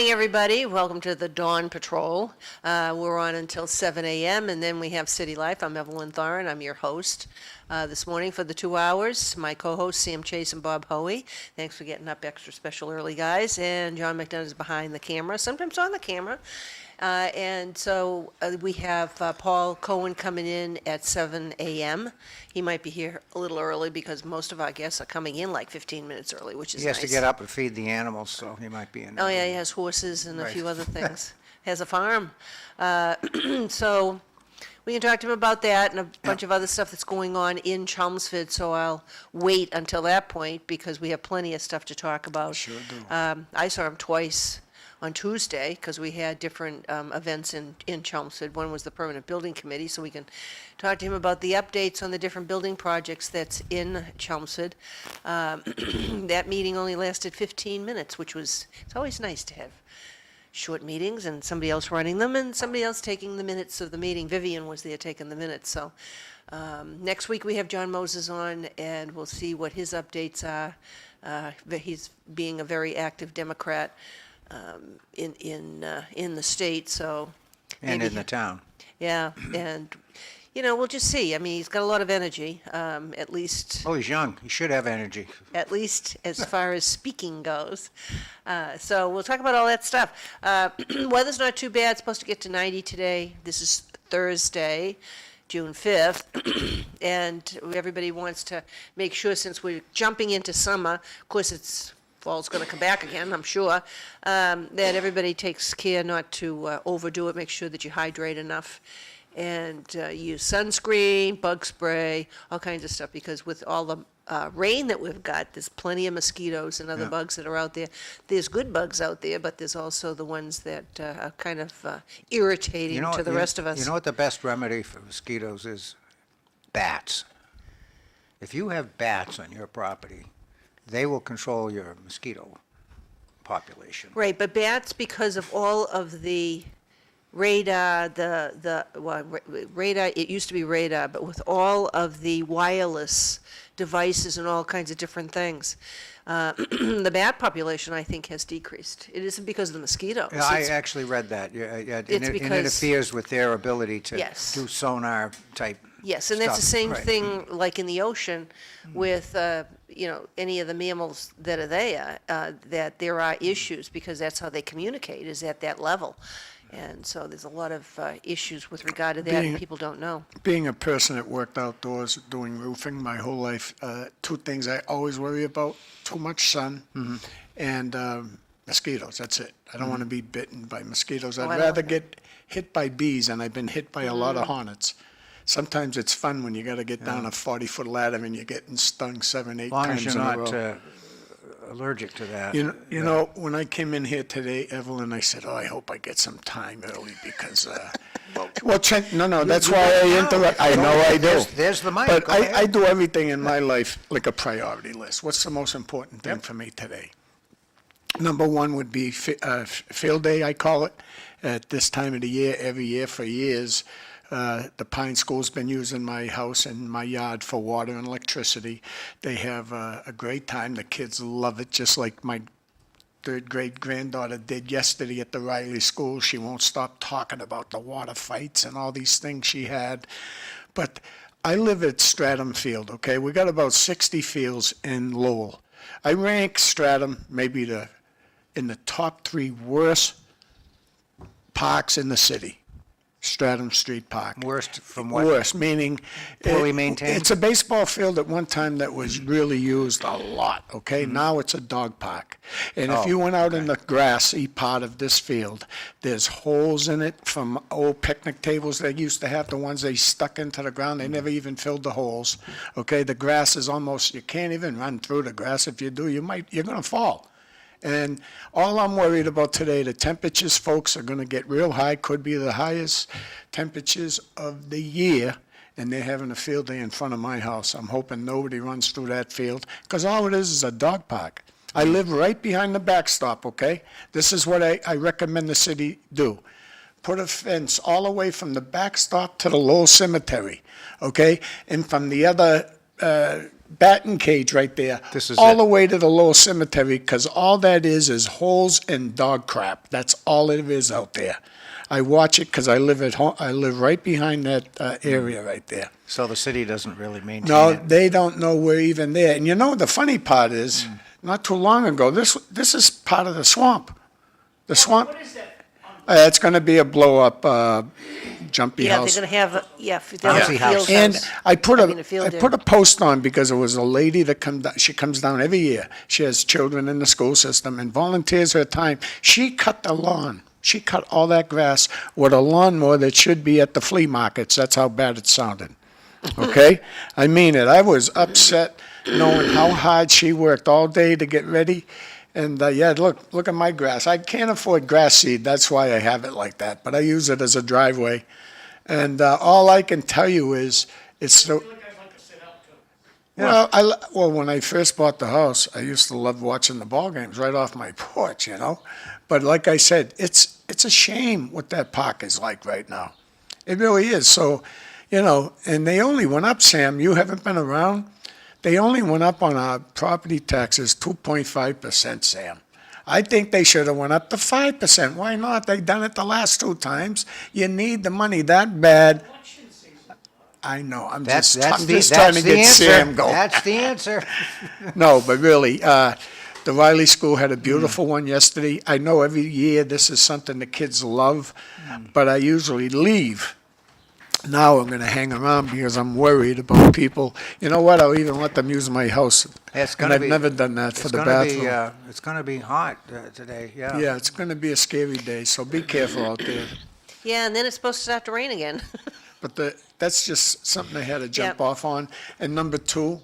morning, everybody. Welcome to the Dawn Patrol. We're on until 7 a.m., and then we have City Life. I'm Evelyn Thoren. I'm your host this morning for the 2 hours. My co-hosts, Sam Chase and Bob Hoey. Thanks for getting up extra special early, guys. And John McDonough is behind the camera, sometimes on the camera. And so we have Paul Cohen coming in at 7 a.m. He might be here a little early because most of our guests are coming in like 15 minutes early, which is nice. He has to get up and feed the animals, so he might be in. Oh, yeah, he has horses and a Right. few other things. Has a farm. So we can talk to him about that and a bunch of other stuff that's going on in Chelmsford, so I'll wait until that point because we have plenty of stuff to talk about. Sure do. I saw him twice on Tuesday because we had different events in Chelmsford. One was the Permanent Building Committee, so we can talk to him about the updates on the different building projects that's in Chelmsford. That meeting only lasted 15 minutes, which was, it's always nice to have short meetings and somebody else running them and somebody else taking the minutes of the meeting. Vivian was there taking the minutes, so next week we have John Moses on and we'll see what his updates are. He's being a very active Democrat in the state, so. And maybe in the town. Yeah, and, you know, we'll just see. I mean, he's got a lot of energy, at least Oh, he's young. He should have energy. as far as speaking goes. So we'll talk about all that stuff. Weather's not too bad. It's supposed to get to 90 today. This is Thursday, June 5th. And everybody wants to make sure, since we're jumping into summer, of course fall's going to come back again, I'm sure, that everybody takes care not to overdo it. Make sure that you hydrate enough and use sunscreen, bug spray, all kinds of stuff, because with all the rain that we've got, there's plenty of mosquitoes and other bugs that are out there. There's good bugs out there, but there's also the ones that are kind of irritating to the rest of us. You know what the best remedy for mosquitoes is? Bats. If you have bats on your property, they will control your mosquito population. Right, but bats, because of all of the radar, radar, it used to be radar, but with all of the wireless devices and all kinds of different things, the bat population, I think, has decreased. It isn't because of the mosquitoes. Yeah, I actually read that. Yeah, and It's it because- interferes with their ability to Yes. do sonar type. Yes, and that's the stuff. same Right. thing like in the ocean with, any of the mammals that are there, that there are issues because that's how they communicate, is at that level. And so there's a lot of issues with regard to that, and people don't know. Being a person that worked outdoors doing roofing my whole life, two things I always worry about: too much sun and mosquitoes. That's it. I don't want to be bitten by mosquitoes. I I'd don't rather want get hit by bees, and I've been hit by a lot of hornets. Sometimes it's fun when you got to get down a 40-foot ladder and you're getting stung 7, 8 As long as times you're in a row. not allergic to that. You know, when I came in here today, Evelyn, I said, "Oh, I hope I get some time early because." Well, that's why I interrupt. I know I do. There's the mic. But Go ahead. I do everything in my life like a priority list. What's the most important thing for me today? Number one would be field day, I call it, at this time of the year, every year for years. The Pine School's been using my house and my yard for water and electricity. They have a great time. The kids love it, just like my third grade granddaughter did yesterday at the Riley School. She won't stop talking about the water fights and all these things she had. But I live at Stratham Field, okay? We got about 60 fields in Lowell. I rank Stratham maybe in the top 3 worst parks in the city. Stratham Street Park. Worst from what? Worst, meaning. Poorly maintained? It's a baseball field at one time that was really used a lot, okay? Now it's a dog park. And if you went out in the grassy part of this field, there's holes in it from old picnic tables they used to have, the ones they stuck into the ground. They never even filled the holes, okay? The grass is almost, you can't even run through the grass. If you do, you're going to fall. And all I'm worried about today, the temperatures, folks, are going to get real high, could be the highest temperatures of the year, and they're having a field day in front of my house. I'm hoping nobody runs through that field, because all it is a dog park. I live right behind the backstop, okay? This is what I recommend the city do. Put a fence all the way from the backstop to the Lowell Cemetery, okay? And from the other batting cage right there. This is all it. the way to the little cemetery, because all that is holes and dog crap. That's all it is out there. I watch it because I live at home. I live right behind that area right there. So the city doesn't really maintain No, it? they don't know we're even there. And you know, the funny part is, not too long ago, this is part of the swamp. The swamp. What is that? It's going to be a blow-up jumpy Yeah, house. they're gonna have, they'll have Bouncy a house. field And house. I put I mean, a field I day. put a post on because it was a lady that she comes down every year. She has children in the school system and volunteers her time. She cut the lawn. She cut all that grass with a lawnmower that should be at the flea markets. That's how bad it sounded. Okay? I mean it. I was upset knowing how hard she worked all day to get ready. And yeah, look at my grass. I can't afford grass seed. That's why I have it like that. But I use it as a driveway. And all I can tell you is it's the. I feel like I'd like to sit out too. Well, when I first bought the house, I used to love watching the ball games right off my porch, you know. But like I said, it's a shame what that park is like right now. It really is. So, you know, and they only went up, Sam. You haven't been around. They only went up on our property taxes 2.5%, Sam. I think they should have went up to 5%. Why not? They've done it the last 2 times. You need the money that bad. Election season. I know. I'm That's just the trying to get answer. Sam going. That's the answer. No, but really, the Riley School had a beautiful one yesterday. I know every year this is something the kids love, but I usually leave. Now I'm going to hang around because I'm worried about people. You know what? I'll even let them use my house. It's And gonna I've be- never done that for It's the gonna be, bathroom. it's gonna be hot today, yeah. Yeah, it's going to be a scary day, so be careful out there. Yeah, and then it's supposed to start to rain again. But that's just something I had to jump Yep. off on. And number 2,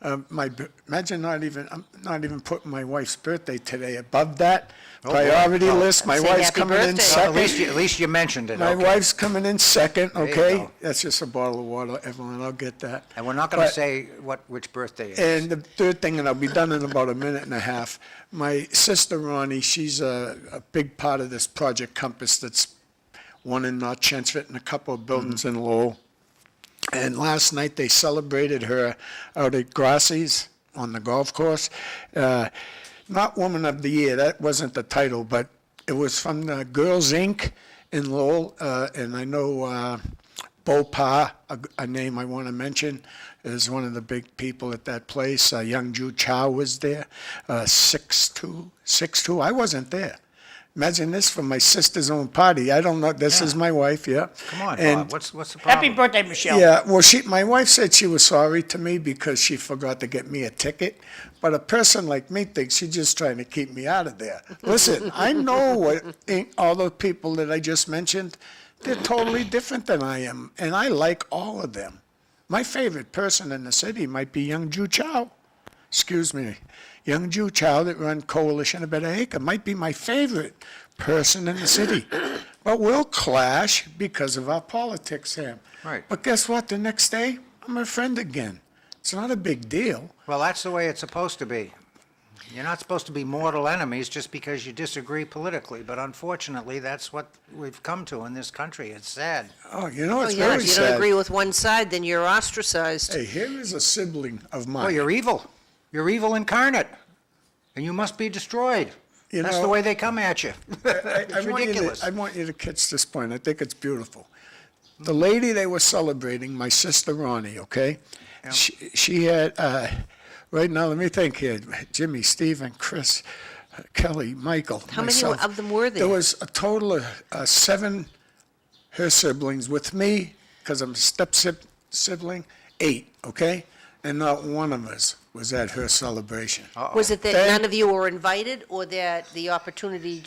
imagine I'm not even putting my wife's birthday today above that priority list. My Say wife's happy coming in birthday. second. At least you mentioned it, My okay. wife's coming in second, you okay? go. That's just a bottle of water, Evelyn, I'll get that. And we're not gonna But- say which birthday it is. And the third thing, and I'll be done in about a minute and a half, my sister Ronnie, she's a big part of this Project Compass that's one in North Chelmsford and a couple of buildings in Lowell. And last night they celebrated her out at Grassi's on the golf course. Not Woman of the Year, that wasn't the title, but it was from the Girls Inc. in Lowell. And I know Bo Pa, a name I want to mention, is one of the big people at that place. Young Ju Chow was there, 6'2". I wasn't there. Imagine this for my sister's own party. I don't know. This is my wife, yeah. Come on, And Bob, what's the problem? Happy birthday, Michelle. yeah, well, my wife said she was sorry to me because she forgot to get me a ticket. But a person like me thinks she's just trying to keep me out of there. Listen, I know what all the people that I just mentioned, they're totally different than I am, and I like all of them. My favorite person in the city might be Young Ju Chow. Excuse me. Young Ju Chow that run Coalition of Better Acre might be my favorite person in the city. But we'll clash because of our politics, Sam. Right. But guess what? The next day, I'm a friend again. It's not a big deal. Well, that's the way it's supposed to be. You're not supposed to be mortal enemies just because you disagree politically, but unfortunately, that's what we've come to in this country. It's sad. Oh, you know, Oh, it's yeah, very if you don't sad. agree with one side, then you're ostracized. Hey, here is a sibling of mine. Well, you're evil. You're evil incarnate, and you must be destroyed. You That's know, the way they come at you. I It's ridiculous. I want you to catch this point. I think it's beautiful. The lady they were celebrating, my sister Ronnie, okay? She had, right now, let me think here, Jimmy, Stephen, Chris, Kelly, Michael, How many myself. of them were there? There was a total of 7, her siblings, with me, because I'm a sibling, 8, okay? And not one of us was at her celebration. Was it that Then- none of you were invited, or that the opportunity,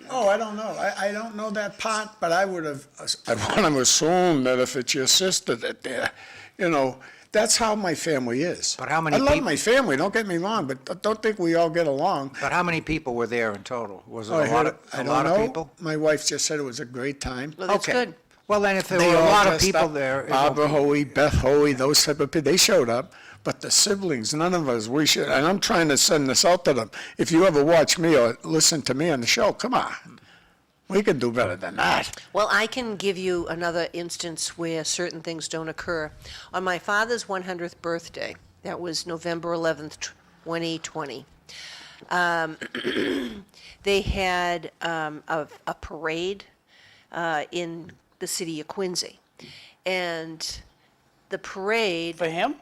Oh, I don't know. I don't know that part, but I would have, I want to assume that if it's your sister that they're, you know, that's how my family is. But how many I love peop- my family, don't get me wrong, but don't think we all get along. But how many people were there in total? Was it Oh, I a lot heard of, it- I a don't lot of know. people? My wife just said it was a great time. well, that's Okay. good. Well, then if there They were a all lot of dressed people up. there, Barbara Hoey, Beth Hoey, those type of people, they showed up. But the siblings, none of us, we should, and I'm trying to send this out to them. If you ever watch me or listen to me on the show, come on. We can do better than that. Well, I can give you another instance where certain things don't occur. On my father's 100th birthday, That was November 11th, 2020. They had a parade in the city of Quincy. And the parade, For him?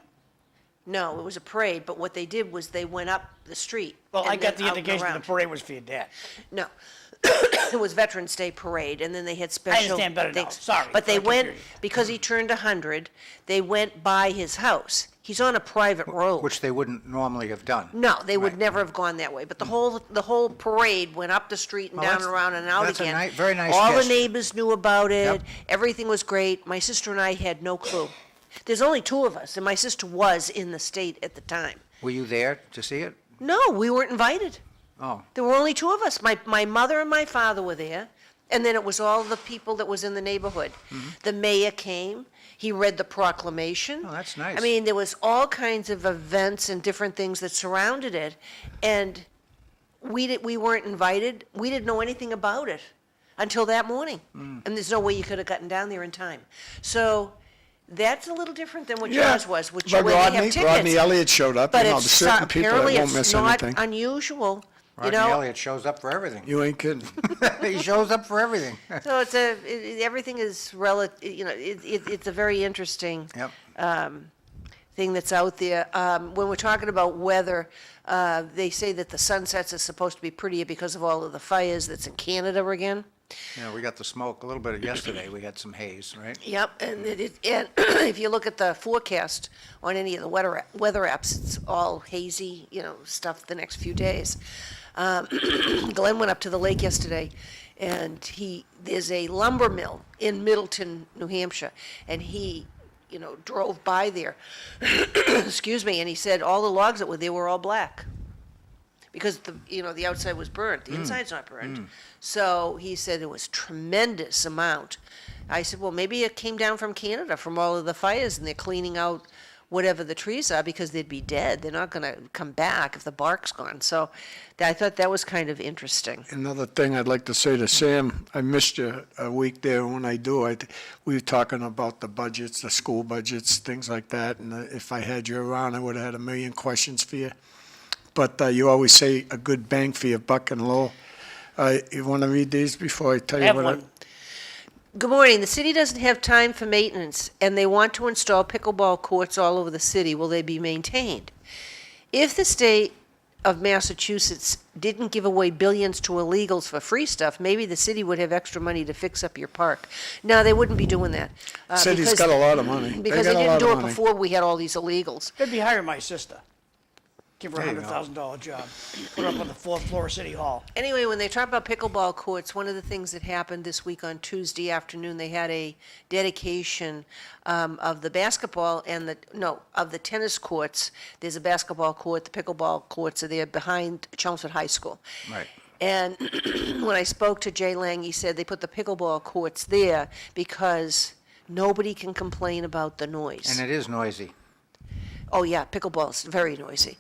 no, it was a parade, but what they did was they went up the street. Well, I and got then the out and indication the around. parade was for your dad. No. It was Veterans Day parade, and then they had special understand better now. things. Sorry But for they the went, confusion. because he turned 100, they went by his house. He's on a private road. Which they wouldn't normally have done. No, they would Right. never have gone that way, but the whole parade went up the street and Well, down and that's- around and out that's a again. very nice All the gesture. neighbors knew about it, Yep. everything was great. My sister and I had no clue. There's only two of us, and my sister was in the state at the time. Were you there to see it? No, we weren't invited. Oh, There were only two of us. My mother and my father were there, and then it was all the people that was in the neighborhood. The mayor came. He read the proclamation. Oh, that's nice. I mean, there was all kinds of events and different things that surrounded it, and we weren't invited. We didn't know anything about it until that morning, and there's no way you could have gotten down there in time. So that's a little different than what yours was, which But where they have Rodney tickets. Elliott showed up, But you know, it's there's certain people apparently that won't it's miss not anything. unusual, you Rodney know. Elliott shows up for everything. You ain't kidding. He shows up for everything. So everything is it's a very interesting Yep. thing that's out there. When we're talking about weather, they say that the sunsets are supposed to be prettier because of all of the fires that's in Canada again. Yeah, we got the smoke a little bit yesterday. We had some haze, right? Yep, and and if you look at the forecast on any of the weather apps, it's all hazy, stuff the next few days. Glenn went up to the lake yesterday, and there's a lumber mill in Middleton, New Hampshire, and he, drove by there, excuse me, and he said all the logs that were there were all black. Because the outside was burnt, the inside's not burnt. So he said it was tremendous amount. I said, well, maybe it came down from Canada from all of the fires, and they're cleaning out whatever the trees are because they'd be dead. They're not going to come back if the bark's gone. So I thought that was kind of interesting. Another thing I'd like to say to Sam, I missed you a week there. When I do, we were talking about the budgets, the school budgets, things like that. And if I had you around, I would have had a million questions for you. But you always say a good bang for your buck and low. You want to read these before I tell you Have what? one. Good morning. The city doesn't have time for maintenance, and they want to install pickleball courts all over the city. Will they be maintained? If the state of Massachusetts didn't give away billions to illegals for free stuff, maybe the city would have extra money to fix up your park. No, they wouldn't be doing that. City's got a lot of money. Because they got a didn't lot do of it money. before we had all these illegals. They'd be hiring my sister. Give her a There you go. $100,000 job. Put her up on the fourth floor of City Hall. Anyway, when they talk about pickleball courts, one of the things that happened this week on Tuesday afternoon, they had a dedication of the basketball and of the tennis courts. There's a basketball court, the pickleball courts are there behind Chelmsford High School. Right. And when I spoke to Jay Lang, he said they put the pickleball courts there because nobody can complain about the noise. And it is noisy. Oh, yeah, pickleball's very noisy.